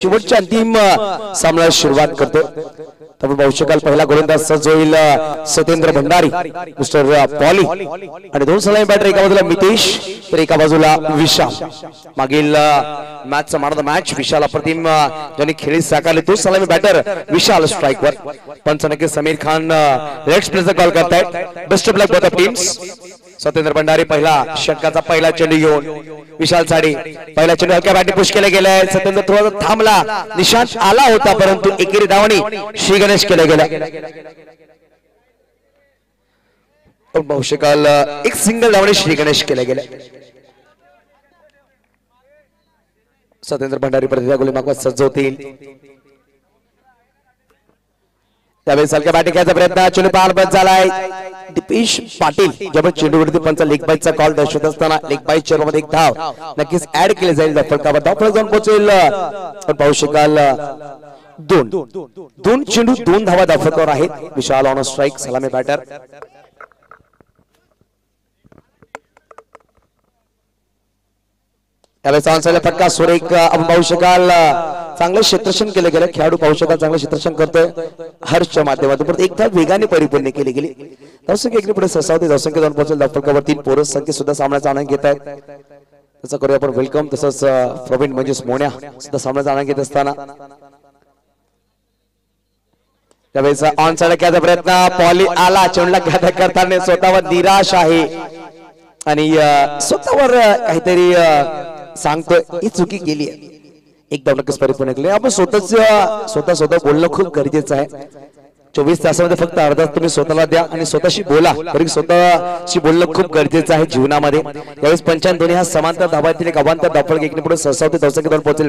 शेवटच्या अंतिम सामन्याला सुरुवात करतो. तर भविष्यकाल पहिला गोलंदाज सज्ज होईल सतेंद्र भंडारी मिस्टर पॉली आणि दोन सलामी बॅटर एका बाजूला मितेश तर एका बाजूला विशाल. मागील मॅचचा मॅन ऑफ द मॅच विशाल अप्रतिम ज्यांनी खेळी साकारले तो सलामी बॅटर विशाल स्ट्राइकवर. पंच नक्की समीर खान लेग स्पिनरचा कॉल करतायत. Best of luck both of teams. Satendra Bhandari पहिला षटकाचा पहिला चेंडू घेऊन विशाल साडी पहिला चेंडू हलक्या बॅटने पुश केला गेलाय. सतेंद्र थोडा थांबला निशांत आला होता परंतु एकेरी धावणी श्री गणेश केला गेला. बहुशकाल एक सिंगल धावणी श्री गणेश केला गेला. सतेंद्र भंडारी प्रतिभा गोली मागवत सज्ज होतील. त्यावेळेस हलक्या बॅटिंग घ्यायचा प्रयत्न चेंडू पार बस झालाय. दीपेश पाटील जेव्हा चेंडूवरती पंच लेग बाईचा कॉल दर्शवत असताना लेग बाईट चेंडूमध्ये एक धाव नक्कीच ऍड केली जाईल. धावफलकावर धावफलक जाऊन पोहोचेल. पण पाहू शकाल दोन चेंडू 2 धावा धावफलकावर आहेत. विशाल ऑन स्ट्राइक सलामी बॅटर. त्यावेळेस ऑनसाइडला फटका सुरेख आपण पाहू शकाल चांगलं क्षेत्ररक्षण केलं गेलं. खेळाडू पाहू शकाल चांगलं क्षेत्ररक्षण करतोय हर्षच्या माध्यमातून. परत एकदा वेगाने परिपूर्ण केली गेली. धावसंख्या एकने पुढे ससावते. धावसंख्या 2 पोहोचेल. धावफलकावर 3 पोरस संख्या सुद्धा सामन्याचा आनंद घेत आहेत. त्याचा करूया आपण वेलकम. तसंच प्रवीण म्हणजेच मोन्या सुद्धा सामन्याचा आनंद घेत असताना त्यावेळेस ऑन साइड घ्यायचा प्रयत्न पॉली आला. चेंडूला घातक करताना स्वतःवर निराश आहे आणि स्वतःवर काहीतरी सांगतोय ही चुकी केली आहे. एकदम नक्कीच परिपूर्ण केली. आपण स्वतः बोलणं खूप गरजेचं आहे. 24 तासामध्ये फक्त अर्धा तुम्ही स्वतःला द्या आणि स्वतःशी बोला. तरी स्वतःशी बोलणं खूप गरजेचं आहे जीवनामध्ये. यावेळेस पंचांत दोन्ही हा समांतर धावातील एक अवांतर धावफलक एकने पुढे सहसावते. धावसंख्या 2 पोहोचेल.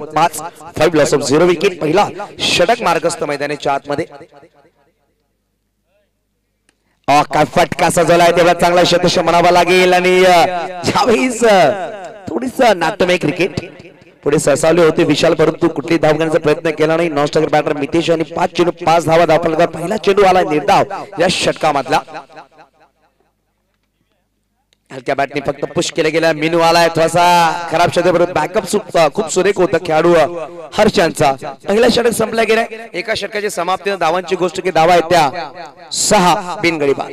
5 लॉस ऑफ 0 विकेट. पहिला षटक मार्गस्थ मैदानाच्या आतमध्ये. काय फटका सजवलाय तेवढा चांगला शतक म्हणावा लागेल. आणि यावेळेस थोडीस नाट्यमय क्रिकेट पुढे सरसावले होते विशाल परंतु कुठली धाव घेण्याचा प्रयत्न केला नाही. नॉनस्ट्रायकर बॅटर मितेश आणि 5 चेंडू 5 धावा धावफलकावर पहिला चेंडू आला निर्धाव या षटकामधला. हलक्या बॅटने फक्त पुश केला गेला. मिनू आलाय थोडासा खराब षटक. बॅकअप खूप सुरेख होता खेळाडू हर्षांचा. पहिला षटक संपला गेलाय. एका षटकाची समाप्ती धावांची गोष्ट की धावा आहेत त्या 6 बिनगडी बाद.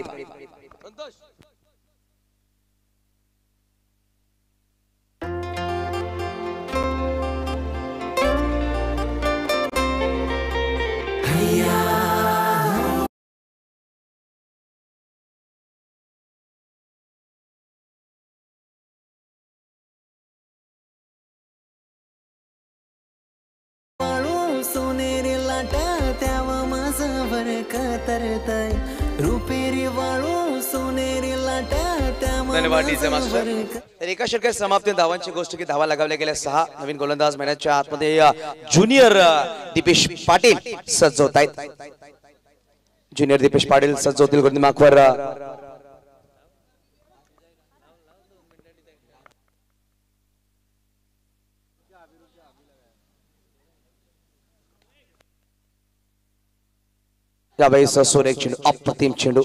तर एका षटकाची समाप्ती धावांची गोष्ट की धावा लगावल्या गेल्या 6. नवीन गोलंदाज मैदानाच्या आतमध्ये ज्युनियर दीपेश पाटील सज्ज होत आहेत. ज्युनियर दीपेश पाटील सज्ज होतील. गोलंदाज माखवर त्यावेळेस सुरेख चेंडू अप्रतिम चेंडू.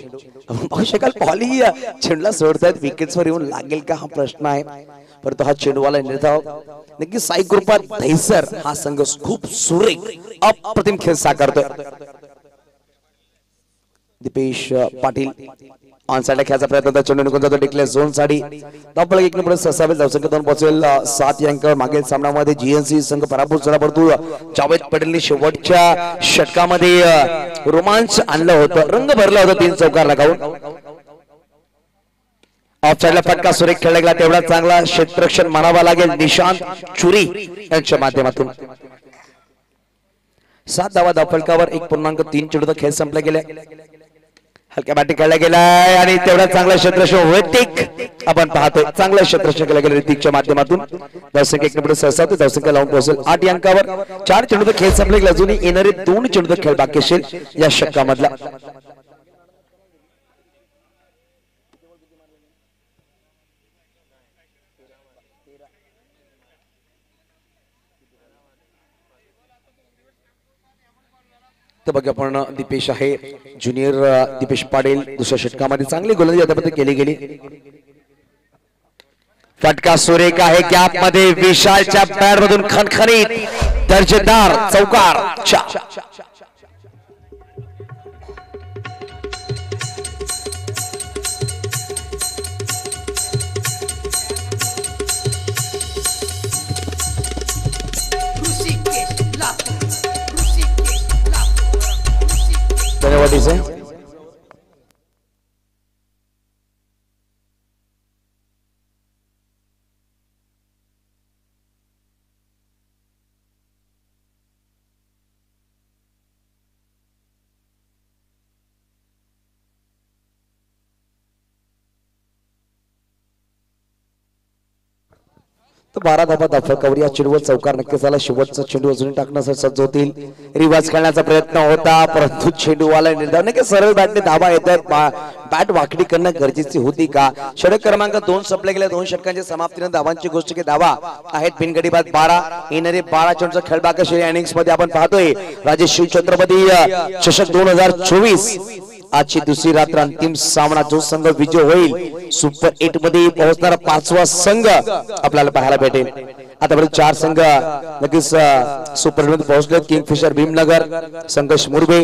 पाहू शकाल पॉली चेंडूला सोडतायत. विकेट्सवर येऊन लागेल का हा प्रश्न आहे. परंतु हा चेंडूवाला निर्धाव नक्की साई ग्रुपात दहिसर हा संघ खूप सुरेख अप्रतिम खेळ साकारतोय. दीपेश पाटील ऑन साइडला खेळायचा प्रयत्न. चेंडू निघून जातो डिक्लेअर झोन साठी. धावफलक एकने पुढे ससावेल. धावसंख्या 2 पोहोचेल. 7 या अंकावर. मागील सामन्यामध्ये जीएनसी संघ पराभूत झाला परंतु जावेद पटेलने शेवटच्या षटकामध्ये रोमांच आणलं होतं. रंग भरला होता 3 चौकार लगावून. ऑफ साइडला फटका सुरेख खेळला गेला. तेवढा चांगला क्षेत्ररक्षण मानावा लागेल निशांत चुरी यांच्या माध्यमातून. 7 धावा धावफलकावर 1.3 चेंडूचा खेळ संपला गेला. हलक्या बॅटिंग खेळला गेलाय आणि तेवढा चांगला क्षेत्ररक्षण ऋतिक आपण पाहतोय. चांगलं क्षेत्ररक्षण केलं गेलं ऋतिकच्या माध्यमातून. धावसंख्या एकने पुढे सहसावते. धावसंख्या लावून पोहोचेल 8 या अंकावर. 4 चेंडूचा खेळ संपला गेला. अजूनही येणारे 2 चेंडूचा खेळ बाकी असेल या षटकामधला. बघा आपण दीपेश आहे ज्युनियर दीपेश पाटील. दुसऱ्या षटकामध्ये चांगली गोलंदाजी आतापर्यंत केली गेली. फटका सुरेख आहे. गॅप मध्ये विशालच्या बॅट मधून खणखणीत दर्जेदार चौकार 4. धन्यवाद इसे तो 12 धावा दाफकावर या चेंडूवर चौकार नक्कीच झाला. शेवटचा चेंडू अजून टाकण्यासाठी सज्ज होतील. रिवाज खेळण्याचा प्रयत्न होता परंतु चेंडूवाला निर्धार नाही की सरळ बॅटने धावा येतात. बॅट वाकडी करणं गरजेची होती का. षटक क्रमांक 2 संपले गेले. 2 षटकांच्या समाप्तीने धावांची गोष्ट की धावा आहेत बिनगडी बाद 12. येणारे 12 चेंडूचा खेळ बाकी इनिंग्स मध्ये आपण पाहतोय. राजेश शिवछत्रपती चषक 2024 आजची दुसरी रात्र अंतिम सामना. जो संघ विजय होईल सुपर 8 मध्ये पोहोचणारा 5वा संघ आपल्याला पाहायला भेटेल. आतापर्यंत 4 संघ नक्कीच सुपर 8 मध्ये पोहोचले. किंगफिशर भीमनगर, संघर्ष मुरबे,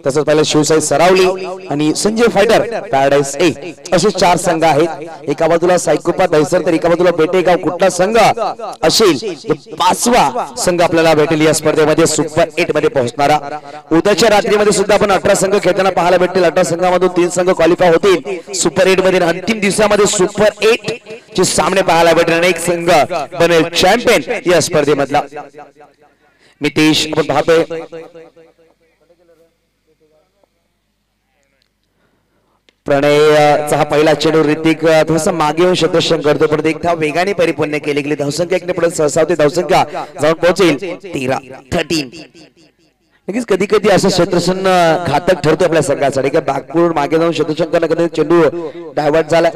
तसंच पहिला शिवसाई सरावली आणि संजय फायटर पॅराडाईज ए असे 4 संघ आहेत. एका बाजूला सायकोपा दहिसर तर एका बाजूला बेटेगाव. कुठला संघ असेल 5वा संघ आपल्याला भेटेल या स्पर्धेमध्ये सुपर 8 मध्ये पोहोचणारा. उद्याच्या रात्रीमध्ये सुद्धा आपण 18 संघ खेळताना पाहायला भेटतील. 18 संघामधून 3 संघ क्वालिफाय होतील सुपर 8 मध्ये. अंतिम दिवसामध्ये सुपर 8 चे सामने पाहायला भेटतील आणि एक संघ बनेल चॅम्पियन या स्पर्धेमधला. मितेश आपण पाहतोय प्रणयचा हा पहिला चेंडू ऋतिक थोडासा मागे येऊन क्षेत्ररक्षण करतो पण एक धाव वेगाने परिपूर्ण केली गेली. धावसंख्या 1 ने पुढे सहसावते. धावसंख्या जाऊन पोहोचेल 13. नक्कीच कधी कधी असं क्षेत्ररक्षण घातक ठरतो आपल्या संघासाठी का बॅकवर्ड मागे जाऊन क्षेत्ररक्षण करणं कधी चेंडू डायव्हर्ट झाला.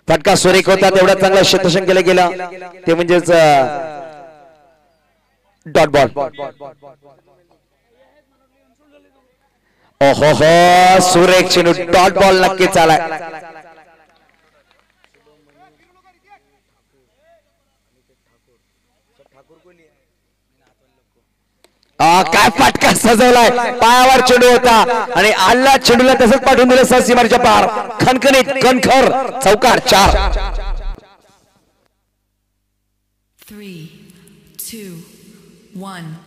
फटका सुरेख होता. तेवढा चांगला क्षेत्ररक्षण केलं गेलं ते म्हणजेच डॉट बॉल. ओहो हो सुरेख चेंडू डॉट बॉल नक्कीच आलाय. काय फटका सजवलाय. पायावर चेंडू होता आणि आल्ला चेंडूला तसंच पाठवून दिलं सर सीमारेच्या पार. खणखणीत कणखर चौकार 4. 3, 2, 1.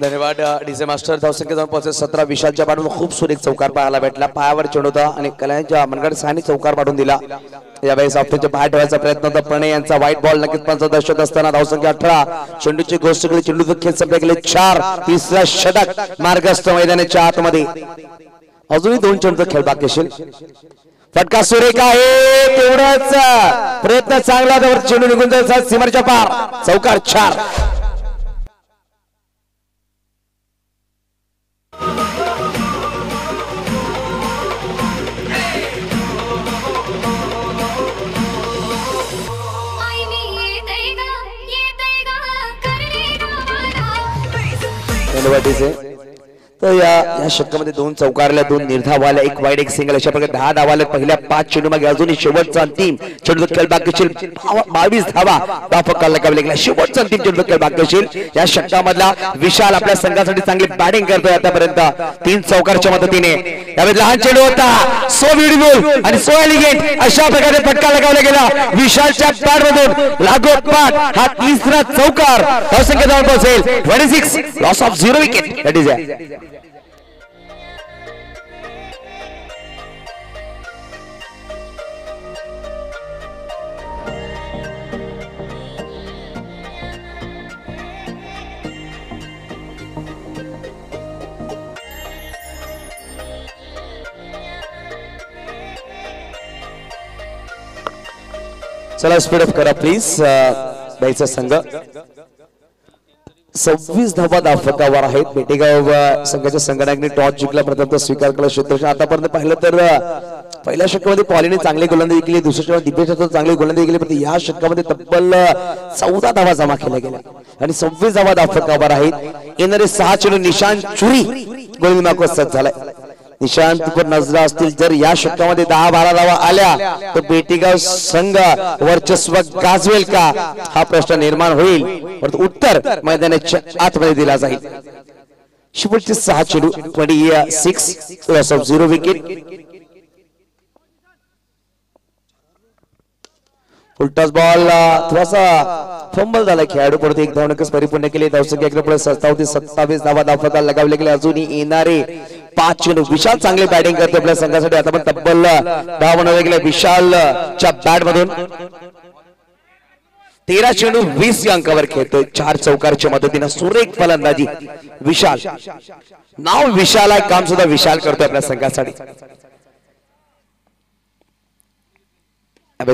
धन्यवाद डीजे मास्टर. धावसंख्या जाऊन पोहोचले 17. विशालच्या पाठून खूप सुरेख चौकार पाहायला भेटला. पायावर चेंडू होता आणि कल्याणच्या मनगड सानी चौकार पाठवून दिला. यावेळेस ऑफिसच्या बाहेर ठेवायचा प्रयत्न होता प्रणय यांचा. व्हाईट बॉल नक्कीच पंच दर्शक असताना धावसंख्या 18. चेंडूची गोष्ट केली. चेंडूचा खेळ संपले गेले 4. तिसरा षटक मार्गस्थ मैदानाच्या आतमध्ये. अजूनही 2 चेंडूचा खेळ बाकी असेल. फटका सुरेख आहे. तेवढाच प्रयत्न चांगला त्यावर चेंडू निघून जायचा सीमारेच्या पार. चौकार 4. तर या षटकामध्ये 2 चौकारल्या, 2 निर्धाव आल्या, 1 वाईड 1 सिंगल अशा प्रकारे 10 धावा आल्या पहिल्या 5 चेंडू मागे. अजूनही शेवटचा अंतिम चेंडू खेळ बाकी असेल. 22 धावा धावफलकाला लागल्या गेल्या. शेवटचा अंतिम चेंडू खेळ बाकी असेल. या षटकामधला विशाल आपल्या संघासाठी चांगली बॅटिंग करतोय आतापर्यंत 3 चौकारच्या मदतीने. यावेळी लहान चेंडू होता सो ब्युटिफुल आणि सो एलिगेंट अशा प्रकारे फटका लगावला गेला विशालच्या बॅट मधून. लागोपाठ हा 3रा चौकार. धावसंख्या जाऊन पोहोचेल 26. Loss of 0 wicket. That is चला स्पीड अप करा प्लीज. द्यायचा संघ 26 धावा धावफलकावर आहेत. बेटेगाव संघाच्या संघटनाने टॉस जिंकला. प्रथम स्वीकार केला क्षेत्ररक्षण. आतापर्यंत पाहिलं तर पहिल्या षटकामध्ये पॉलीने चांगली गोलंदाजी केली. दुसऱ्या षटकात दिपेश चांगली गोलंदाजी केली. पण या षटकामध्ये तब्बल 14 धावा जमा केल्या गेल्या आणि 26 धावा धावफलकावर आहेत. येणारे 6 चेंडू निशांत चुरी गोलंदाज सज्ज झालाय. निशांत पर नजरा असतील जर या षटकामध्ये 10-12 धावा आल्या तर बेटीगाव संघ वर्चस्व गाजवेल का हा प्रश्न निर्माण होईल परंतु उत्तर मैदानाच्या आतमध्ये दिला जाईल शेवटचे 6 चेंडू 26 लॉस ऑफ 0 विकेट उलटाच बॉल थोडासा फंबल झाला खेळाडू परत एक धावणकच परिपूर्ण केले धावसंख्या इकडे पुढे 27 धावा धावफलकाला लगावले गेले अजूनही येणारे 5 चेंडू विशाल चांगले बॅटिंग करते आपल्या संघासाठी आता पण तब्बल 10 बनवले गेले विशालच्या बॅट मधून 13 चेंडू 20 अंकावर खेळतोय 4 चौकारच्या मदतीने सुरेख फलंदाजी विशाल नाव विशाल आहे काम सुद्धा विशाल करतोय आपल्या संघासाठी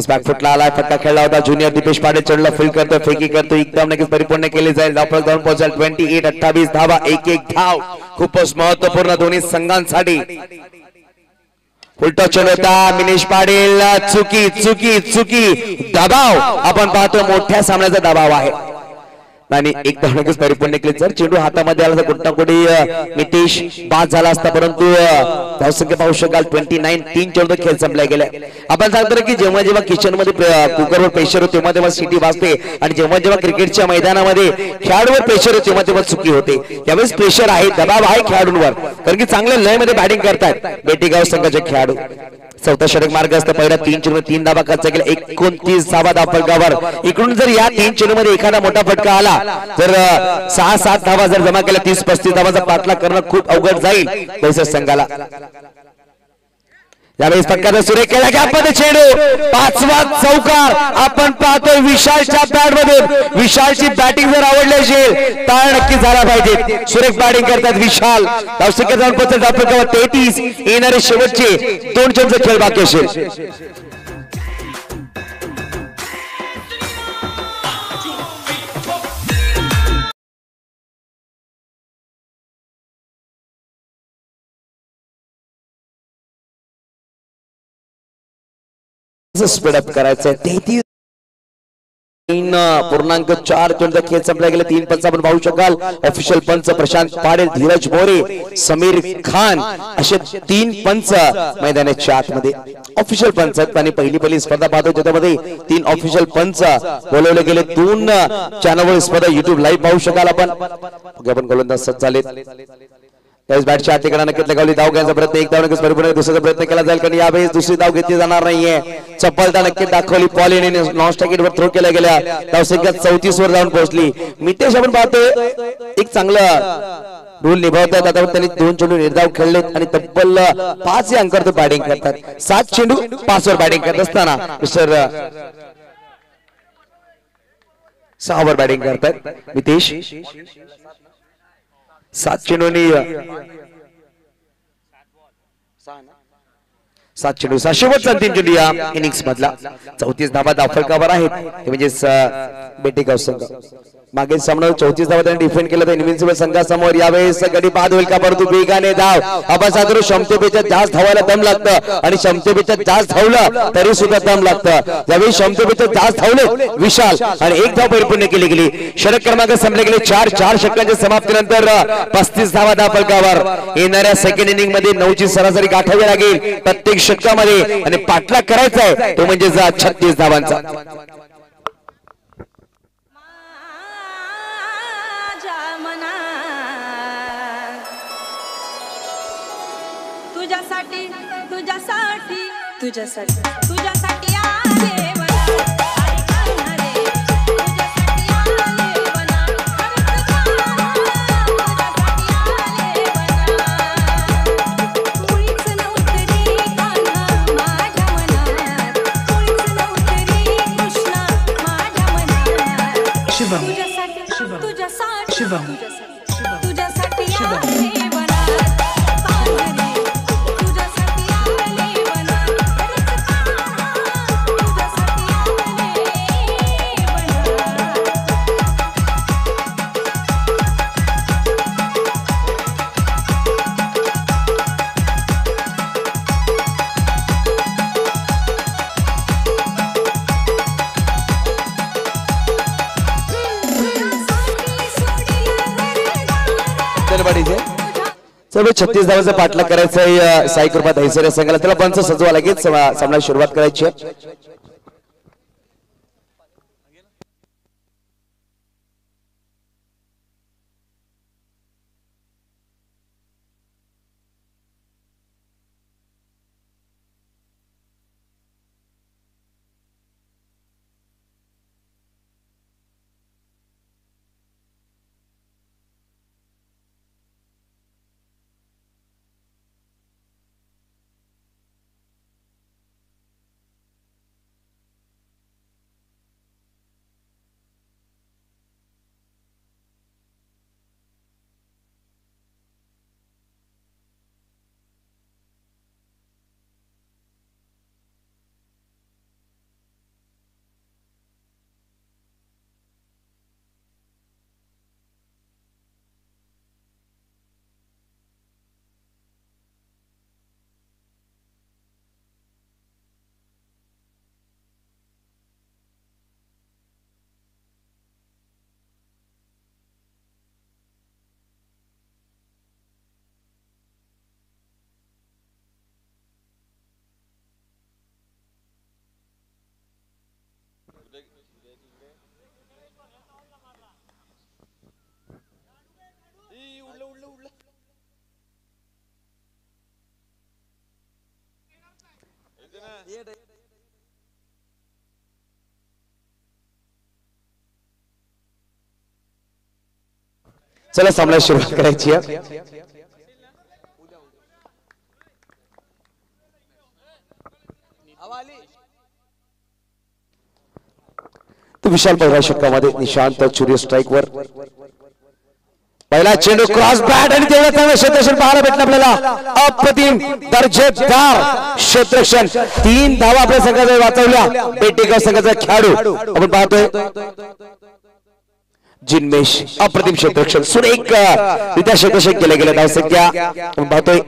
बॅक फुटला आला फटका खेळला होता ज्युनियर दीपेश पाटील चढला फील्ड करतो फेकी करतो एकदम नक्कीच परिपूर्ण केले जाईल धावफलक जाऊन पोहोचेल 28-28 धावा एक धाव खूपच महत्वपूर्ण दोन्ही संघांसाठी उलटा चलवता मिनेश पाटील चुकी चुकी चुकी दबाव आपण पाहतो मोठ्या सामन्याचा दबाव आहे आणि एक धावणीच परिपूर्ण केली जर चेंडू हातामध्ये आला तर कुठना कुठे नितेश बाद झाला असता परंतु धावसंख्या पाहू शकाल 29 3 चेंडू खेळ संपला गेला आपण सांगतो की जेव्हा जेव्हा किचन मध्ये कुकरवर प्रेशर होते तेव्हा तेव्हा सिटी वाजते आणि जेव्हा जेव्हा क्रिकेटच्या मैदानामध्ये खेळाडूवर प्रेशर होते तेव्हा तेव्हा चुकी होते त्यावेळेस प्रेशर आहे दबाव आहे खेळाडूंवर कारण की चांगल्या लय मध्ये बॅटिंग करतात बेटीगाव संघाचे खेळाडू चौथा षटक मार्ग असतं पहिला 3 चेंडू 3 धावा खर्च केला 29 धावा धावफलकावर इकडून जर या 3 चेंडू मध्ये एखादा मोठा फटका आला तर 6-7 धावा जर जमा केल्या 30-35 धावाचा पाठलाग करणं खूप अवघड जाईल बैसर संघाला यावेळेस फटका सुरेख केला गॅपमध्ये चेंडू 5वा चौकार आपण पाहतोय विशालच्या बॅट मधून विशालची बॅटिंग जर आवडली असेल तर नक्की झाला पाहिजे सुरेख बॅटिंग करतात विशाल धावसंख्या जाऊन पोहोचेल धावफलकावर 33 येणारे शेवटचे 2 चेंडूचा खेळ बाकी असेल स्पीड अप करायचं 3.4 चेंडूचा खेळ संपला गेला 3 पंच आपण पाहू शकाल ऑफिशियल पंच प्रशांत पाटील धीरज मोरे समीर खान असे 3 पंच मैदानाच्या आतमध्ये ऑफिशियल पंच आणि पहिली स्पर्धा पाहतो ज्यामध्ये 3 ऑफिशियल पंच बोलवले गेले 2 चॅनलवर स्पर्धा YouTube लाईव्ह पाहू शकाल आपण गोलंदाज सज्ज झालेत यावेळेस बॅटच्या हातीकडे नक्कीच लगावली धाव घ्यायचा प्रयत्न एक धाव नक्कीच परिपूर्ण दुसरा प्रयत्न केला जाईल कारण यावेळेस दुसरी धाव घेतली जाणार नाहीये चपलता नक्कीच दाखवली पॉलिन नॉन स्ट्राइक वर थ्रो केला गेला धावसंख्या 34 वर जाऊन पोहोचली मितेश आपण पाहतोय एक चांगला रोल निभावतात आता त्यांनी 2 चेंडू निर्धाव खेळलेत आणि तब्बल 5 अंकावर तो बॅटिंग करतात 7 चेंडू 5 वर बॅटिंग करत असताना मिस्टर 6 वर बॅटिंग करतात मितेश 7 चेंडूंनी 7 चेंडू 703 चेंडू या इनिंग्स मधला 34 धावा धावफलकावर आहेत ते म्हणजेच बेटीगाव संघ मागील सामन्यात 34 धावा त्यांनी डिफेंड केलं तर इन्व्हिन्सिबल संघासमोर यावेळेस गडी बाद होईल का परंतु वेगाने धाव आपण साधारण क्षमतेपेक्षा जास्त धावायला दम लागतं आणि क्षमतेपेक्षा जास्त धावलं तरी सुद्धा दम लागतं यावेळी क्षमतेपेक्षा जास्त धावले विशाल आणि एक धाव परिपूर्ण केली गेली षटक क्रमांक संपले गेले 4 षटकांच्या समाप्तीनंतर 35 धावा धावफलकावर येणाऱ्या सेकंड इनिंग मध्ये 9 ची सरासरी गाठावी लागेल प्रत्येक षटकामध्ये आणि पाठलाग करायचा आहे तो म्हणजे 36 धावांचा तुझ्यासाठी तुझ्यासाठी तुझ्यासाठी तुझ्यासाठी आले वना आई कान्हा रे तुझ्यासाठी आले वना तुझ्यासाठी आले वना मुळीच नव्हतं रे कान्हा माझ्या मनात मुळीच नव्हतं रे कृष्णा माझ्या मनात शुभम तुझ्यासाठी शुभम तुझ्यासाठी शुभम तुझ्यासाठी शुभम आले वना कान्हा रे चलो 36 धावांचा पाठलाग करायचा आहे साई कृपा दहिसर या संघाला. त्याला पंच सजवा लगेच सामना सुरुवात करायची आहे. चला सामना सुरुवात करायची आहे. तो विशाल पहिल्या षटकामध्ये निशांत चुरी स्ट्राइक वर. पहिला चेंडू क्रॉस बॅट आणि तेवढा चांगला क्षेत्ररक्षण पाहायला भेटलं आपल्याला. अप्रतिम दर्जेदार क्षेत्ररक्षण. 3 धावा आपल्या संघाचा वाचवल्या. पेटेगाव संघाचा खेळाडू आपण पाहतोय जिन्मेश. अप्रतिम क्षेत्ररक्षण सुरेख रित्या क्षेत्ररक्षण केलं गेलं. धावसंख्या आपण पाहतोय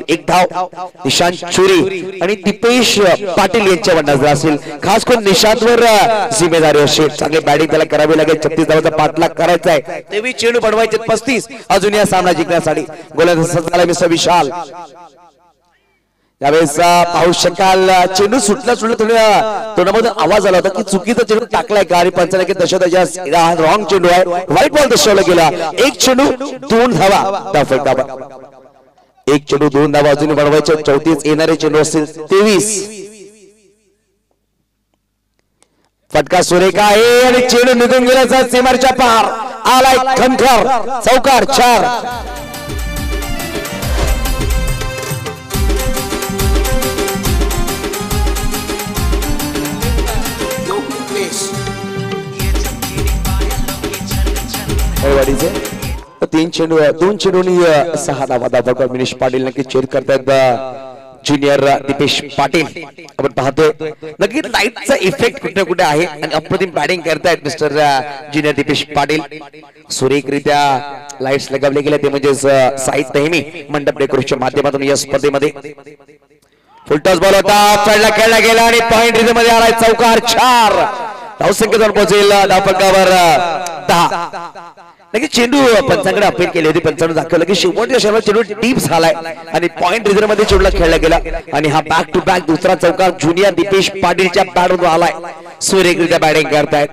1 धाव. निशांत चुरी आणि दीपेश पाटील यांच्यावर नजर असेल. खास करून निशांतवर जिम्मेदारी असेल. चांगली बॅटिंग त्याला करावी लागेल. 36 धावांचा पाठलाग करायचा आहे. 23 चेंडू बनवायचे 35 अजून या सामना जिंकण्यासाठी. गोलंदाज सज्ज मिस्टर विशाल. यावेळेस पाहू शकाल चेंडू सुटला तोंडामध्ये आवाज आला होता की चुकीचा चेंडू टाकलाय का आणि पंचाने दशा रॉंग चेंडू आहे. व्हाईट बॉल दर्शवला गेला. 1 चेंडू 2 धावा. धावफलकावर 1 चेंडू 2 धावा अजून बनवायचे. 34 येणारे चेंडू असतील 23. फटका सुरेखा आहे आणि चेंडू निघून गेल्याचा सीमारच्या पार आलाय. खंखर चौकार 4. तीन चेंडू 2 चेंडूंनी 6 धावा. धावा मिनिश पाटील नक्की चेर करतायत ज्युनियर दीपेश पाटील. आपण पाहतोय नक्की लाईटचा इफेक्ट कुठे कुठे आहे आणि अप्रतिम बॅटिंग करतायत मिस्टर ज्युनियर दीपेश पाटील. सुरेखरित्या लाईट्स लगावले गेले ते म्हणजे साईट नेहमी मंडप डेकोरेशनच्या माध्यमातून या स्पर्धेमध्ये. फुलटॉस बॉल होता. चढला खेळला गेला आणि पॉइंट रिझम मध्ये आलाय. चौकार 4. धावसंख्या जाऊन पोहोचेल धावफलकावर 10. लगेच चेंडू पंचांकडे अपील केली होती. पंचांनी दाखवलं की शेवटच्या क्षणाला चेंडू डीप झालाय आणि पॉइंट रिझर्व मध्ये चेंडूला खेळला गेला आणि हा बॅक टू बॅक दुसरा चौकार ज्युनियर दीपेश पाटीलच्या बॅटमधून आलाय. सुरेखरित्या बॅटिंग करतायत.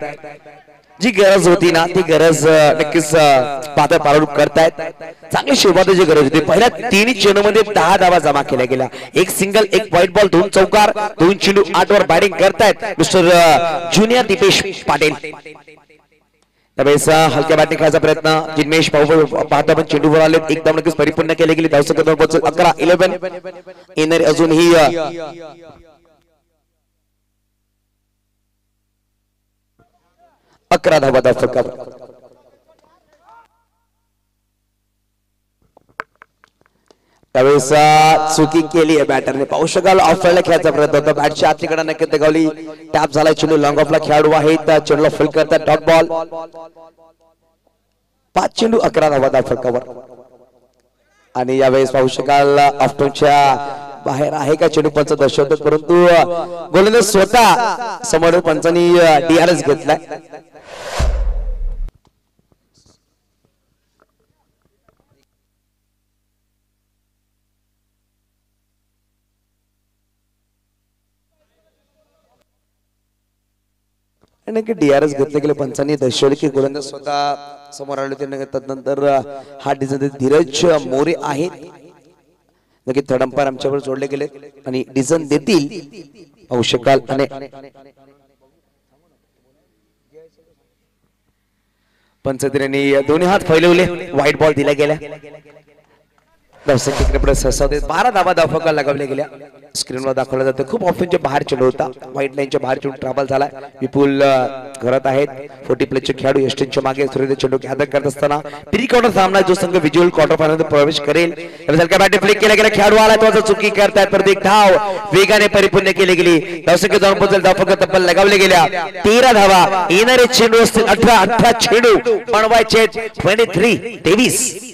जी गरज होती ना ती गरज नक्कीच पात्र पालन करतायत. चांगली सुरुवातीची गरज होती. पहिल्या 3 चेंडूमध्ये 10 धावा जमा केल्या गेल्या. 1 सिंगल 1 व्हाईट बॉल 2 चौकार 2 चेंडू 8 वर बॅटिंग करतायत मिस्टर ज्युनियर दीपेश पाटील. त्यावेळेस हलक्या बॅटिंग खेळायचा प्रयत्न जिन्मेश पाहतो आपण. चेंडूवर आले एकदम नक्कीच परिपूर्ण केले गेले. धावसंख्या 11 11 येणारे अजूनही 11 धावा धावफलकावर. त्यावेळेस चुकी केली आहे बॅटरने. पाहू शकाल ऑफला खेळायचा प्रयत्न होता. बॅटच्या आतलीकडे नक्की दगावली. टॅप झाला चेंडू. लॉंग ऑफला खेळाडू आहेत. चेंडूला फुल करतात. Dot ball. 5 चेंडू 11 धावा धावफलकावर. आणि यावेळेस पाहू शकाल ऑफटॉनच्या बाहेर आहे का चेंडू पंच दर्शवतात परंतु गोलंदाज स्वतः समोर पंचांनी डीआरएस घेतलाय. आणि की डीआरएस घेतले गेले पंचांनी दर्शवले की गोलंदाज स्वतः समोर आले होते. त्यानंतर हा डिझाईन धीरज मोरे आहेत नक्की थर्ड अंपायर आमच्यावर जोडले गेले आणि डिझाईन देतील पाहू शकाल. आणि पंचांनी दोन्ही हात फैलवले. व्हाईट बॉल दिला गेला. दर्शकांकडे सहसा 12 धावा धावफलकाला लगावल्या गेल्या. स्क्रीनवर दाखवला जातं खूप ऑफिसच्या बाहेर चेंडू होता. व्हाईट लाईनच्या बाहेर चेंडू ट्रॅव्हल झाला. विपुल घरात आहेत. 40 प्लेचे खेळाडू यष्टींच्या मागे सूर्य चेंडू हातात करत असताना प्री क्वार्टर सामना जो संघ विज्युअल क्वार्टर फायनल मध्ये प्रवेश करेल त्याला बॅट फ्लिक केला गेला. खेळाडू आला तो चुकी करतायत परत एक धाव वेगाने परिपूर्ण केली गेली. दर्शक जाऊन पोहोचल धावफलक तब्बल लगावले गेल्या. 13 धावा येणारे चेंडू असतील 18 चेंडू बनवायचे 23.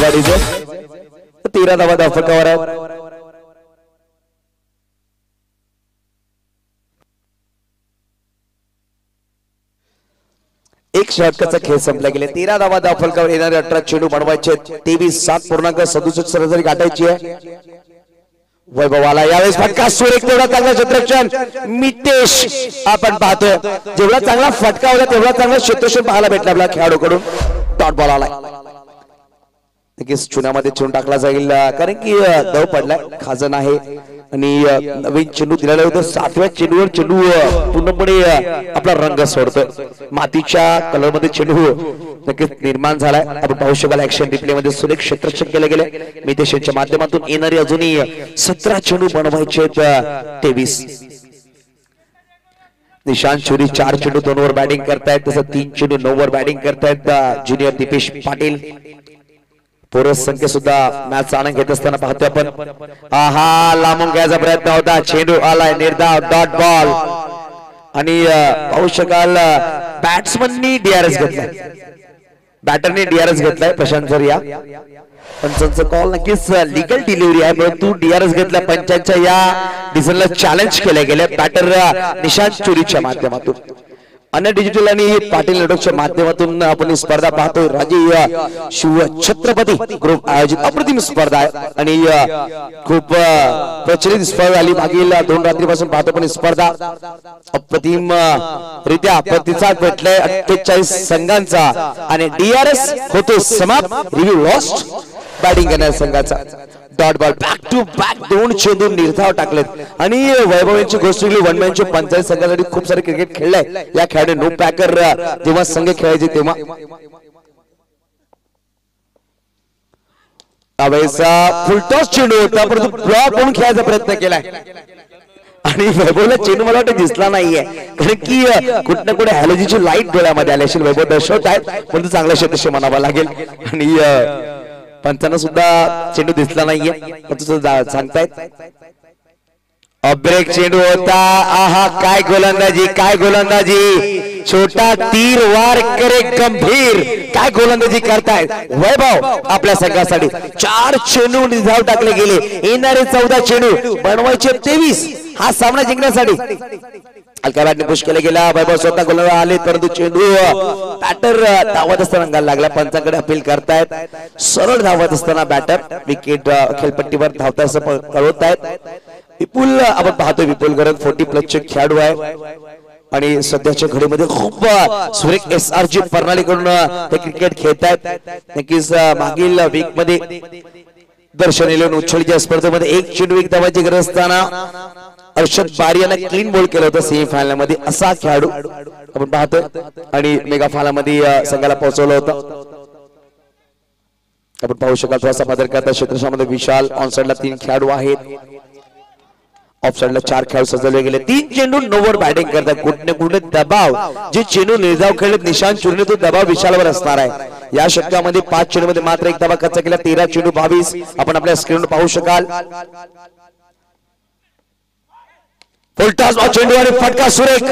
गाडीचं 13 धावा धावफलकावर आहेत. एक षटकाचा खेळ संपला गेला. 13 धावा धावफलकावर येणारे 18 चेंडू बनवायचे 23.7 सरासरी गाठायची आहे. वैभवाला यावेळेस फटका सुरेख तेवढा चांगला क्षेत्ररक्षण मितेश आपण पाहतोय. जेवढा चांगला फटका होता तेवढा चांगला क्षेत्ररक्षण पाहायला भेटला आपल्या खेळाडूकडून. डॉट बॉल आला. नक्कीच चुन्यामध्ये चेंडू टाकला जाईल कारण की दव पडलाय. खाजन आहे आणि नवीन चेंडू दिलेला होता. 7व्या चेंडूवर चेंडू पूर्णपणे आपला रंग सोडतोय. मातीच्या कलर मध्ये चेंडू नक्कीच निर्माण झालाय. आपण पाहू शकाल ऍक्शन रिप्ले मध्ये सुरेख क्षेत्ररक्षण केले गेले. मितेशच्या माध्यमातून येणारी अजूनही 17 चेंडू बनवायचे 23. निशांत चुरी 4 चेंडू 2 वर बॅटिंग करतायत. तसं 3 चेंडू 9 वर बॅटिंग करतायत ज्युनियर दीपेश पाटील. पोरस संख्या सुद्धा मॅच आनंद घेत असताना पाहतोय आपण. आहा लांबून घ्यायचा प्रयत्न होता. चेंडू आलाय निर्धाव डॉट बॉल आणि पाहू शकाल बॅट्समननी डीआरएस घेतलाय. बॅटरने डीआरएस घेतलाय प्रशांत झरिया. पंचांचा कॉल नक्कीच लीगल डिलिव्हरी आहे परंतु डीआरएस घेतला. पंचांच्या या डिसिजनला चॅलेंज केले गेले बॅटर निशांत चुरीच्या माध्यमातून. अन्य डिजिटल आणि पाटील नेटवर्कच्या माध्यमातून आपण ही स्पर्धा पाहतोय. राजे शिव छत्रपती ग्रुप आयोजित अप्रतिम स्पर्धा आहे आणि खूप प्रचलित स्पर्धा आली. मागील 2 रात्रीपासून पाहतो पण स्पर्धा अप्रतिम रित्या प्रतिसाद भेटलाय 48 संघांचा आणि डीआरएस होतो समाप्त. रिव्ह्यू लॉस्ट बॅटिंग करणाऱ्या संघाचा. Dot ball back to back 2 चेंडू निर्धाव टाकलेत आणि वैभव यांची गोष्ट वन मॅनच्या पंचायत संघासाठी खूप सारे क्रिकेट खेळलाय. या खेळाडू नो पॅकर जेव्हा संघ खेळायचे तेव्हा फुलटॉस चेंडू होता परंतु ब्लॉक होऊन खेळायचा प्रयत्न केलाय आणि वैभवला चेंडू मला वाटतं दिसला नाहीये कारण की कुठं ना कुठे हॅलोजीची लाईट डोळ्यामध्ये आली असेल. वैभव दर्शवत आहेत परंतु चांगला क्षेत्रक्षण म्हणावा लागेल आणि पंचांना सुद्धा चेंडू दिसला नाहीये सांगतायत. ब्रेक चेंडू होता. आहा काय गोलंदाजी काय गोलंदाजी. छोटा तीर वार करे गंभीर. काय गोलंदाजी करतायत वैभव आपल्या संघासाठी. 4 चेंडू निर्धाव टाकले गेले. येणारे 14 चेंडू बनवायचे 23 हा सामना जिंकण्यासाठी. हलक्या बॅटने पुश केला गेला. वैभव स्वतः गोलंदाज आले परंतु चेंडू बॅटर धावत असताना अंगाला लागला. पंचांकडे अपील करतायत. सरळ धावत असताना बॅटर विकेट खेळपट्टीवर धावता असं कळवत आहेत. विपुल आपण पाहतोय विपुल गरज 40 प्लसचे खेळाडू आहे आणि सध्याच्या घडीमध्ये खूप सुरेख SRG प्रणालीकडून ते क्रिकेट खेळतायत. नक्कीच मागील वीक मध्ये दर्शन इलेव्हन उछळीच्या स्पर्धेमध्ये 1 चेंडू 1 धावाची गरज असताना अर्षद बारी याने क्लीन बोल्ड केलं होतं सेमीफायनल मध्ये. असा खेळाडू आपण पाहतोय आणि मेगा फायनल मध्ये संघाला पोहोचवलं होतं. आपण पाहू शकाल थोडासा बदल करता क्षेत्रक्षणामध्ये विशाल. ऑनसाइडला 3 खेळाडू आहेत. ऑफसाइडला 4 खेळाडू सजवले गेले. 3 चेंडू 9 वर बॅटिंग करतात. कुठने कुठे दबाव जे चेंडू निर्धाव खेळले निशांत चुरीने तो दबाव विशालवर असणार आहे. या षटकामध्ये 5 चेंडू मध्ये मात्र 1 धावा खर्च केला. 13 चेंडू 22 आपण आपल्या स्क्रीनवर पाहू शकाल. उलटाच चेंडू आणि फटका सुरेख.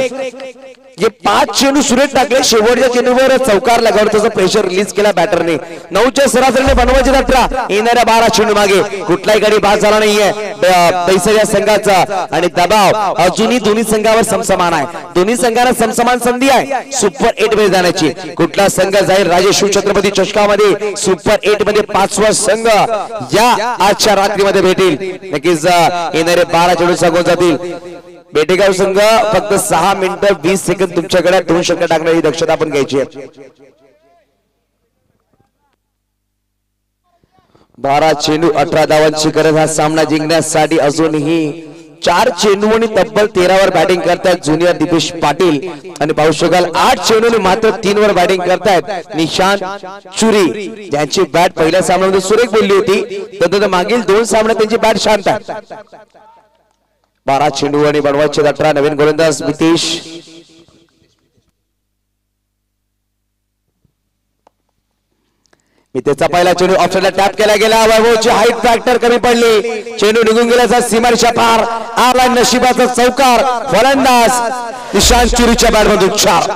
हे 5 चेंडू सुरेख टाकले. शेवटच्या चेंडूवर चौकार लगावून त्याचा प्रेशर रिलीज केला बॅटरने. 9च्या सरासरीने बनवायचे 18. येणाऱ्या 12 चेंडू मागे कुठलाही गडी बाद झाला नाहीये दैसर संघाचा. आणि दबाव अजूनही दोन्ही संघावर समसमान आहे. दोन्ही संघांना समसमान संधी आहे सुपर 8 मध्ये जाण्याची. कुठला संघ जाईल राजेश्वर छत्रपती चषकामध्ये सुपर 8 मध्ये 5वा संघ या आजच्या रात्रीमध्ये भेटेल. नक्कीच येणारे 12 चेंडू सांगून जातील. बेटेगाव संघ फक्त 6 मिनिटं 20 सेकंद तुमच्याकडे 2 षटक टाकण्याची दक्षता आपण घ्यायची आहे. 12 चेंडू 18 धावांची गरज हा सामना जिंकण्यासाठी. अजूनही 4 चेंडू आणि तब्बल 13 वर बॅटिंग करतायत ज्युनियर दीपेश पाटील. आणि पाहू शकाल 8 चेंडू मात्र 3 वर बॅटिंग करतायत निशांत चुरी. ज्यांची बॅट पहिल्या सामन्यामध्ये सुरेख बोलली होती तर मागील 2 सामन्यात त्यांची बॅट शांत आहे. 12 चेंडू आणि बनवायचे 18. नवीन गोलंदाज मितेश. मितेशचा पहिला चेंडू ऑप्शनला टॅप केला गेला. वैभवची हाईट फॅक्टर कमी पडली. चेंडू निघून गेल्याचा सीमारेषा पार. आला नशिबाचा चौकार. फलंदाज निशांत चुरीच्या बॅटमधून 4.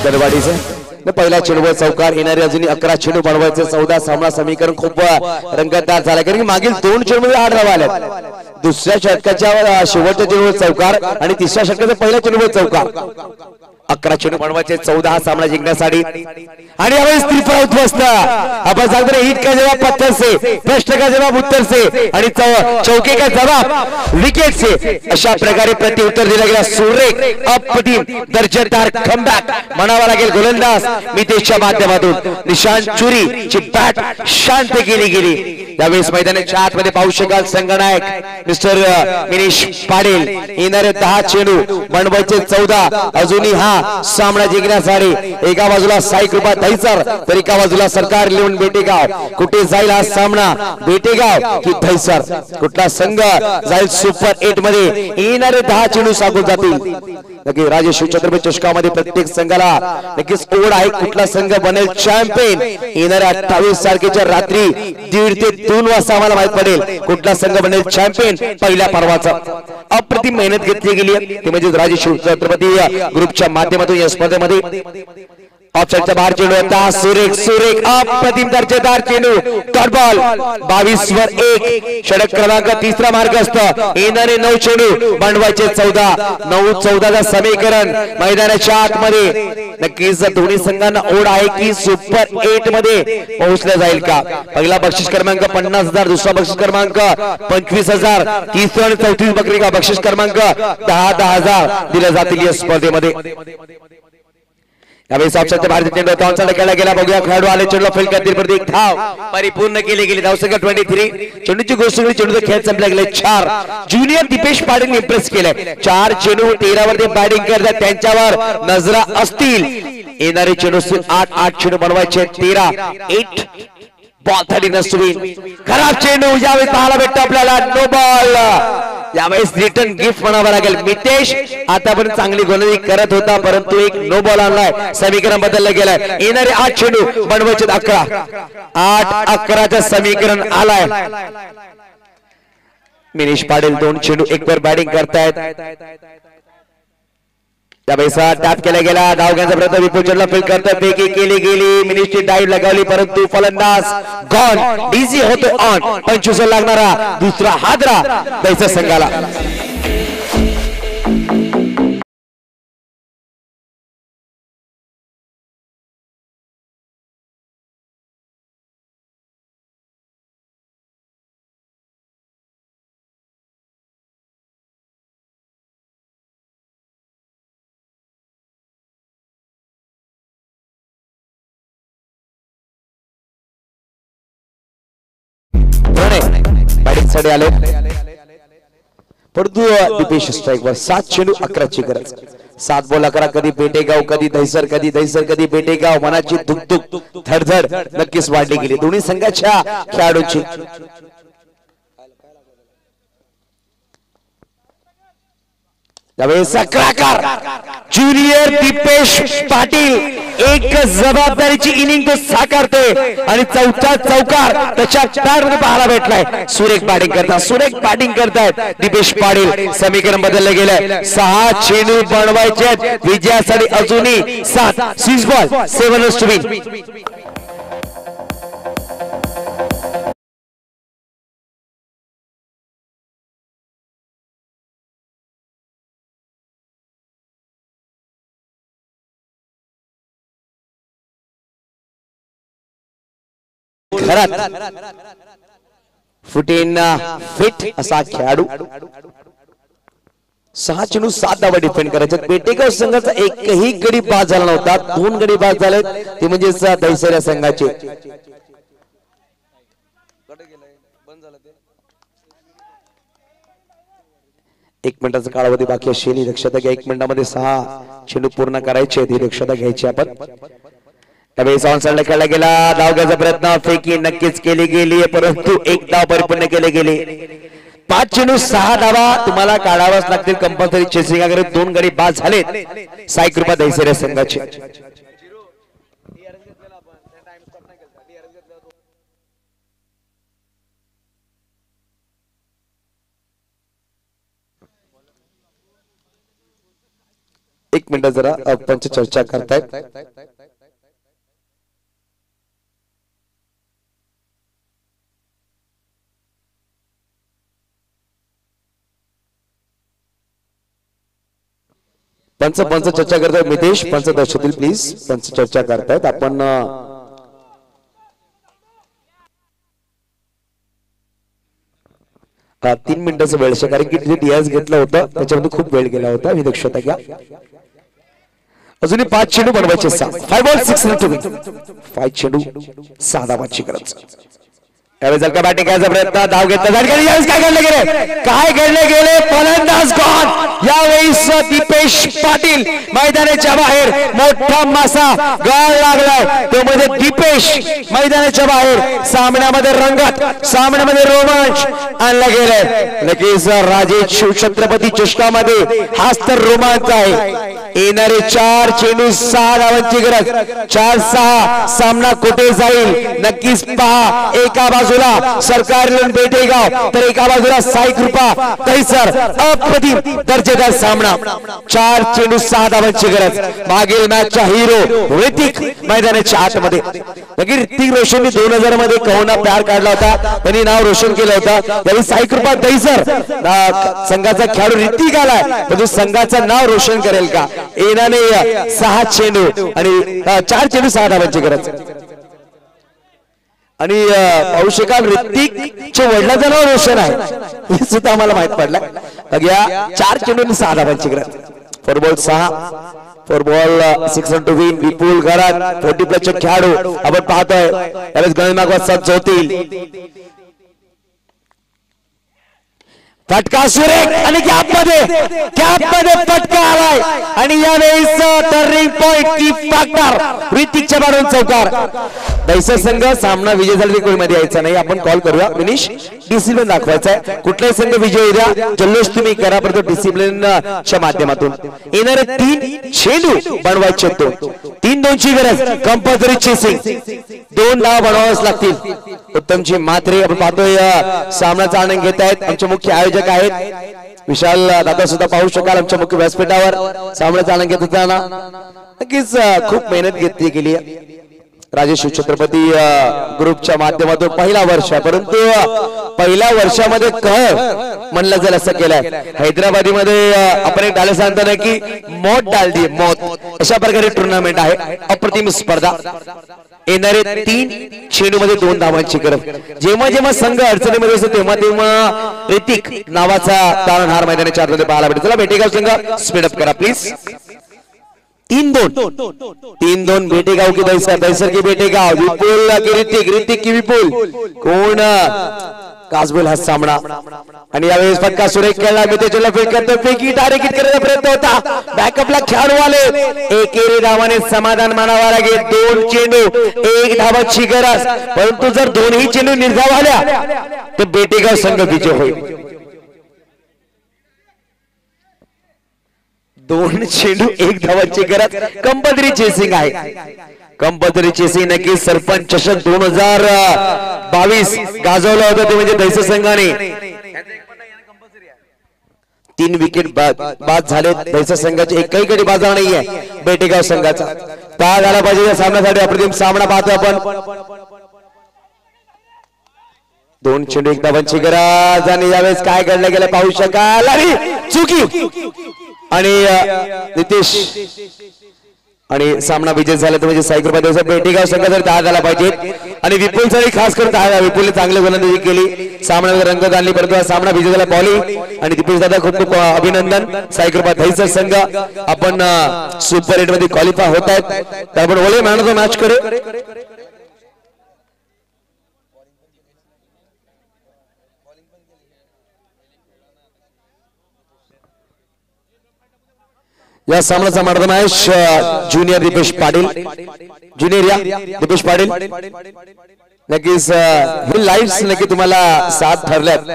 दरवाडीचे पहिला चेंडूवर चौकार. येणारे अजूनही 11 चेंडू बनवायचे. 14 सामना समीकरण खूप रंगतदार झाला कारण की मागील 2 चेंडूमध्ये 8 धावा आल्या. दुसऱ्या षटकाच्या शेवटच्या चेंडूवर चौकार आणि तिसऱ्या षटकाच्या पहिल्या चेंडूवर चौकार. 11 चेंडू बनवायचे. 14 सामना जिंकण्यासाठी. आणि यावेळेस त्रिफळा उद्ध्वस्त. आपण सांगतो ईट का जवाब पत्थर से, प्रश्न का जवाब उत्तर से आणि चौके का जवाब विकेट से. अशा प्रकारे प्रत्युत्तर दिलं गेलं. सुरेख अप्रतिम दर्जेदार कमबॅक म्हणावा लागेल गोलंदाज मितेशच्या माध्यमातून. निशांत चुरी ची बॅट शांत केली गेली. यावेळेस मैदानाच्या आतमध्ये पाहू शकाल संघनायक मिस्टर मिनेश पाटील. येणारे 10 चेंडू बनवायचे 14. अजूनही हा सामना जिंकण्यासाठी एका बाजूला साई कृपा दहिसर तर एका बाजूला सरकार लिहून बेटेगाव. कुठे जाईल हा सामना बेटेगाव की दहिसर. कुठला संघ जाईल सुपर 8 मध्ये. येणारे 10 चेंडू सांगून जातील. नक्की राजेश्वर छत्रपती चषकामध्ये प्रत्येक संघाला नक्कीच ओढ आहे. कुठला संघ बनेल चॅम्पियन. येणाऱ्या 28 तारखेच्या रात्री 1:30 ते 2 वाजता आम्हाला माहित पडेल कुठला संघ बनेल चॅम्पियन. पहिल्या पर्वाचा अप्रतिम मेहनत घेतली गेली आहे ते म्हणजे राजेश्वर छत्रपती ग्रुपच्या माध्यमातून या स्पर्धेमध्ये. ऑप्शनच्या बाहेर चेंडू होता. सुरेख सुरेख अप्रतिम दर्जेदार चेंडू. डॉट बॉल 22 वर 1. षटक क्रमांक 3रा मार्ग असतं. येणारे 9 चेंडू बनवायचे 14. 9-14 समीकरण मैदानाच्या आतमध्ये. नक्कीच दोन्ही संघांना ओढ आहे की सुपर 8 मध्ये पोहोचलं जाईल का. पहिला बक्षीस क्रमांक 50,000. दुसरा बक्षीस क्रमांक 25,000. तिसरा आणि चौथी बकरी का बक्षीस क्रमांक 10,000 दिले जातील या स्पर्धेमध्ये. यावेळी ऑप्शनच्या भारतीय चेंडू तॉन्सला खेळला गेला. बघूया खेळाडू आले. चेंडू फील्ड करतील. प्रत्येक धाव परिपूर्ण केली गेली. धावसंख्या 23. चेंडूची गोष्ट चेंडूचा खेळ संपला गेले 4. ज्युनियर दीपेश पाटील इम्प्रेस केलंय. 4 चेंडू 13 वर ते बॅटिंग करतात. त्यांच्यावर नजरा असतील. येणारे चेंडू 8 चेंडू बनवायचे 13. 8 बॉल 30 नसुवीन. खराब चेंडू यावेळी पाहायला भेटतो आपल्याला. No ball. यावेळेस रिटर्न गिफ्ट म्हणावं लागेल. मितेश आतापर्यंत चांगली गोलंदाजी करत होता परंतु एक नो बॉल आणलाय. समीकरण बदललं गेलंय. येणारे 8 चेंडू बनवायचे 11. 8-11चं समीकरण आलाय. मिनेश पाटील 2 चेंडू 1 वर बॅटिंग करतायत. त्यावेळेस टॅप केला गेला. धाव घेण्याचा प्रयत्न विपुल चंद्रला फील्ड करतात. फेकी केली गेली. मिनिस्ट्री डाईव्ह लगावली परंतु फलंदाज गॉन. डीजी होतो ऑन. 25 लागणारा दुसरा हादरा द्यायचा संघाला. साठी आले परंतु दीपेश स्ट्राइक वर 7 चेंडू 11ची गरज. 7 बॉल 11. कधी बेटेगाव कधी दहिसर कधी दहिसर कधी बेटेगाव. मनाची धुकधुक धडधड नक्कीच वाढली गेली दोन्ही संघाच्या खेळाडूंची. त्यावेळेस क्रॅकर ज्युनियर दीपेश पाटील एक जबाबदारीची इनिंग तो साकारतोय आणि चौथा चौकार त्याच्या टारमध्ये पाहायला भेटलाय. सुरेख बॅटिंग करतायत दीपेश पाटील. समीकरण बदललं गेलंय. 6 चेंडू बनवायचे विजयासाठी अजूनही 7. 6 बॉल 7 रन्स टू विन. फुट इन फिट असा खेळाडू. 6 चेंडू 7 धावा डिफेंड करायचे. पेटेगाव संघाचा एकही गडी बाद झाला नव्हता. 2 गडी बाद झाले ते म्हणजे दहिसर या संघाचे. एक मिनिटाचा कालावधी बाकी असेल. दक्षता घ्या. 1 मिनिटामध्ये 6 चेंडू पूर्ण करायचे. ती दक्षता घ्यायची आपण. त्यावेळेस ऑनसाइडला खेळला गेला. धाव घ्यायचा प्रयत्न फेकी नक्कीच केली गेली परंतु एक धाव परिपूर्ण केले गेले. 5 चेंडू 6 धावा तुम्हाला काढावाच लागतील कंपल्सरी चेसिंग. अगर 2 गडी बाद झाले 6 कृपा दहिसर संघाचे. एक मिनिट जरा पंच चर्चा करतायत. पंच चर्चा करतायत. मितेश पंच दर्शतील प्लीज. पंच चर्चा करतायत. आपण 3 मिनिटाचा वेळ आहे कारण की तिथे डीएस घेतला होता त्याच्यामध्ये खूप वेळ गेला होता. ही दक्षता घ्या. अजूनही 5 चेंडू बनवायचे. 5 बॉल 6 रन टू विन. 5 चेंडू 6 धावांची गरज. यावेळेस जर का बॅटिंग करायचा प्रयत्न धाव घेतला काय घडले गेले फलंदाज गॉन. यावेळेस दीपेश पाटील मैदानाच्या बाहेर. मोठा मासा गाळ लागलाय तो म्हणजे दीपेश मैदानाच्या बाहेर. सामन्यामध्ये रंगत सामन्यामध्ये रोमांच आणला गेलाय. नक्कीच राजे शिवछत्रपती चषकामध्ये हाच तर रोमांच आहे. येणारे 4 चेंडू 6 धावांची गरज. 4-6 सामना कुठे जाईल नक्कीच पहा. एका बाजूला सरकारी बेटेगाव तर एका बाजूला साई कृपा दहिसर. अप्रतिम दर्जेदार सामना. 4 चेंडू 6 धावांची गरज. मागील मॅचचा हिरो ऋतिक मैदानाच्या आतमध्ये. ऋतिक रोशनने 2000 मध्ये कहोना प्यार काढला होता. त्यांनी नाव रोशन केलं होतं. त्यावेळी साई कृपा दहिसर संघाचा खेळाडू ऋतिक आलाय परंतु संघाचं नाव रोशन करेल का. येणारे 6 चेंडू आणि 4 चेंडू 6 धावांची गरज. आणि पाहू शकाल ऋतिकच्या वडिलांचं नाव रोशन आहे हे सुद्धा आम्हाला माहित पडलं. बघा 4 चेंडू आणि 6 धावांची गरज. 4 ball 6. 4 ball 6 run to win. Vipul Gharat 40+ खेळाडू आपण पाहतोय. यावेळेस गणनागवाद सज्ज होतील. फटका सुरेख आणि कॅपमध्ये फटका आलाय आणि यावेळेस टर्निंग पॉइंट की फॅक्टर ऋतिकच्या बाजून चौकार. दहिसर संघ सामना विजय झाला मध्ये यायचा नाही. आपण कॉल करूया. फिनिश डिसिप्लिन दाखवायचा आहे. कुठलाही संघ विजय होऊ द्या जल्लोष तुम्ही करा परंतु डिसिप्लिनच्या माध्यमातून. येणारे 3 चेंडू बनवायचे. 3-2ची गरज. Compulsory chasing. 2 धावा बनवाव्याच लागतील. उत्तमजी म्हात्रे आपण पाहतोय सामन्याचा आनंद घेत आहेत. आमचे मुख्य आयोजक आहेत विशाल दादा सुद्धा पाहू शकाल आमच्या मुख्य व्यासपीठावर सामन्याचा आनंद घेत असताना. नक्कीच खूप मेहनत घेतली गेली आहे. राजे शिवछत्रपती ग्रुपच्या माध्यमातून पहिला वर्ष परंतु पहिल्या वर्षामध्ये म्हणलं जाईल असं केलंय. हैदराबादी मध्ये आपण एक डाले सांगतो ना की मौत डाल दी मौत. अशा प्रकारे टुर्नामेंट आहे. अप्रतिम स्पर्धा. येणारे 3 चेंडू मध्ये 2 धावांची गरज. जेव्हा संघ अडचणीमध्ये असतो तेव्हा ऋतिक नावाचा तारणहार मैदानाच्या आतमध्ये पाहायला भेटतो. चला बेटेगाव संघ स्पीडअप करा प्लीज. 3-2 बेटेगाव की दहिसर की बेटेगाव. विपुल की ऋतिक की विपुल. कोण कासबुल हा सामना आणि यावेळेस फटका सुरेख खेळला. मितेशला फेक करतो. फेकी डायरेक्ट करायचा प्रयत्न होता. बॅकअपला खेळाडू आले. एकेरी धावाने समाधान मानावा लागेल. 2 चेंडू 1 धावाची गरज परंतु जर 2ही चेंडू निर्धाव आल्या तर बेटेगाव संघ विजय होईल. 2 चेंडू 1 धावांची गरज. कंपल्सरी चेसिंग आहे. कंपल्सरी चेसिंग नक्की सरपंच चषक 2022 गाजवलं होतं ते म्हणजे दैस संघाने. 3 विकेट बाद झाले दैस संघाचे. एकही गडी बाजार नाहीये बेटेगाव संघाचा. पाहा झाला पाहिजे या सामन्यासाठी. अप्रतिम सामना पाहतो आपण. 2 चेंडू 1 धावांची गरज आणि यावेळेस काय घडलं गेलं पाहू शकाल. आणि चुकी आणि नितेश आणि सामना विजय झाला तर म्हणजे सायकल बेटेगाव संघ जर 10 झाला पाहिजे. आणि विपुलसाठी खास करून 10. विपुलने चांगली गोलंदाजी केली. सामन्यावर रंगत आणली परंतु हा सामना विजय झाला पॉली आणि दीपेश दादा खूप खूप अभिनंदन. सायकल दैसा संघ आपण सुपर 8 मध्ये क्वालिफाय होत आहेत. तर आपण ओले मॅन ऑफ द मॅच कडे या सामन्याचा man of the match junior Dipesh Patil. Junior या दीपेश पाटील. नक्कीच हे लाईव्ह नक्की तुम्हाला साथ ठरल्यात.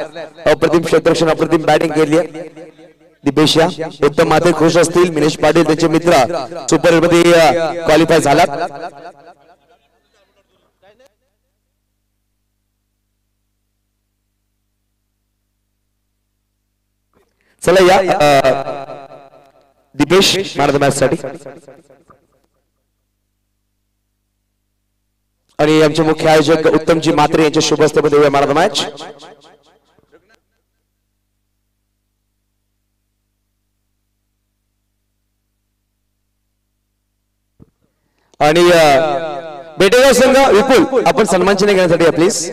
अप्रतिम क्षेत्ररक्षण अप्रतिम बॅटिंग केली आहे दीपेश या. उत्तम माते खुश असतील. मिनेश पाटील त्यांचे मित्र सुपर 8 मध्ये क्वालिफाय झालात. चला या Deepesh man of the match साठी. आणि आमचे मुख्य आयोजक उत्तमजी मात्रे यांच्या शुभ हस्ते देऊया मॅन ऑफ द मॅच. आणि बेटेगाव संघ विपुल आपण सन्मान चिन्ह घेण्यासाठी प्लीज.